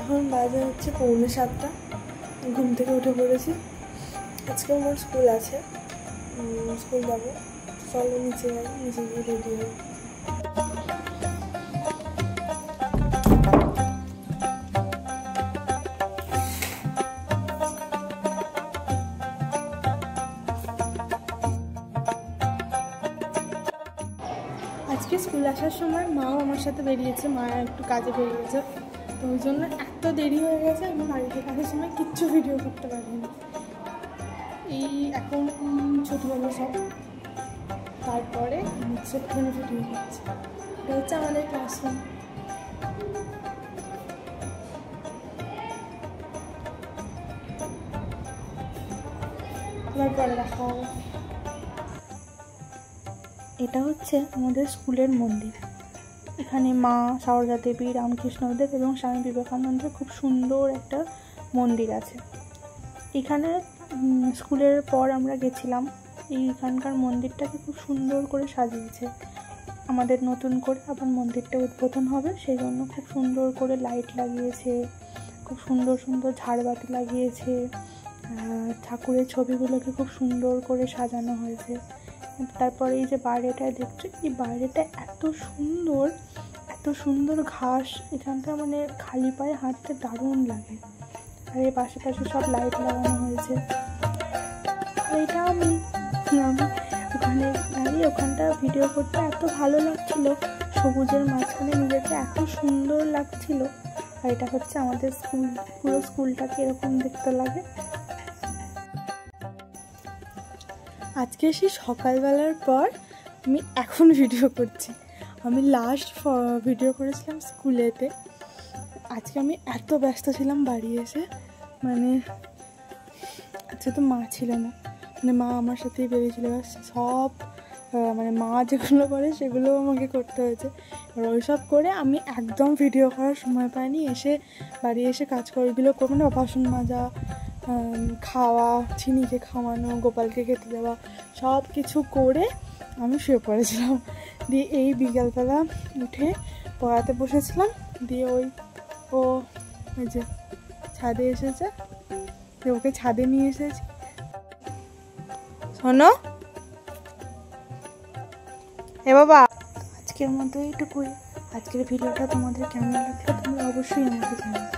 এখন বাজে হচ্ছে 6:45। ঘুম থেকে উঠে পড়েছি। আজকে আমার স্কুল আছে, স্কুল যাবো। চলো নিচে যাই, নিচে গিয়ে রেডি হই। আজকে স্কুল আসার সময় মাও আমার সাথে বেরিয়েছে, মা একটু কাজে বেরিয়েছে, তো ওই জন্য এত দেরি হয়ে গেছে। আমি বাড়ি থেকে আসার সময় কিচ্ছু ভিডিও করতে পারিনি। এই এখন ছুটি হলো সব, তারপরে হচ্ছে ফোনে ভিডিও করছে। এটা হচ্ছে আমাদের ক্লাসরুম। পরে দেখা হবে। এটা হচ্ছে আমাদের স্কুলের মন্দির। এখানে মা সারদা দেবী, রামকৃষ্ণদেব এবং স্বামী বিবেকানন্দের খুব সুন্দর একটা মন্দির আছে। এখানে স্কুলের পর আমরা গেছিলাম। এইখানকার মন্দিরটাকে খুব সুন্দর করে সাজিয়েছে। আমাদের নতুন করে আবার মন্দিরটা উদ্বোধন হবে, সেই জন্য খুব সুন্দর করে লাইট লাগিয়েছে, খুব সুন্দর সুন্দর ঝাড়বাতি লাগিয়েছে, ঠাকুরের ছবিগুলোকে খুব সুন্দর করে সাজানো হয়েছে। তারপরে এই যে বাইরেটা দেখছো, এই বাইরেটা এত সুন্দর ঘাস, এখানটা মানে খালি পায়ে হাঁটতে দারুণ লাগে। আর এই পাশে পাশে সব লাইট লাগানো হয়েছে। এইটা আমি ওখানে দাঁড়িয়ে ওখানটা ভিডিও করতে এত ভালো লাগছিল, সবুজের মাঝখানে নিজেকে এত সুন্দর লাগছিল। আর এটা হচ্ছে আমাদের স্কুল, পুরো স্কুলটাকে এরকম দেখতে লাগে। আজকে সেই সকালবেলার পর আমি এখন ভিডিও করছি। আমি লাস্ট ভিডিও করেছিলাম স্কুলেতে। আজকে আমি এত ব্যস্ত ছিলাম বাড়ি এসে, মানে আজকে তো মা ছিল না, মানে মা আমার সাথেই বেরিয়েছিল। সব মানে মা যেগুলো করে সেগুলো আমাকে করতে হয়েছে। আর ওইসব করে আমি একদম ভিডিও করার সময় পাইনি। বাড়ি এসে কাজ করেগুলো করবো না, বাসন মাজা, খাওয়া, চিনিকে খাওয়ানো, গোপালকে খেতে দেওয়া, সব কিছু করে আমি শুয়ে পড়েছিলাম। দিয়ে এই বিকালবেলা উঠে পড়াতে বসেছিলাম। দিয়ে ওই যে ছাদে এসেছে, ওকে ছাদে নিয়ে এসেছি। শোনো এ বাবা, আজকের মতো এইটুকুই। আজকের ভিডিওটা তোমাদের কেমন লাগলো তোমরা অবশ্যই আমাকে জানাবে।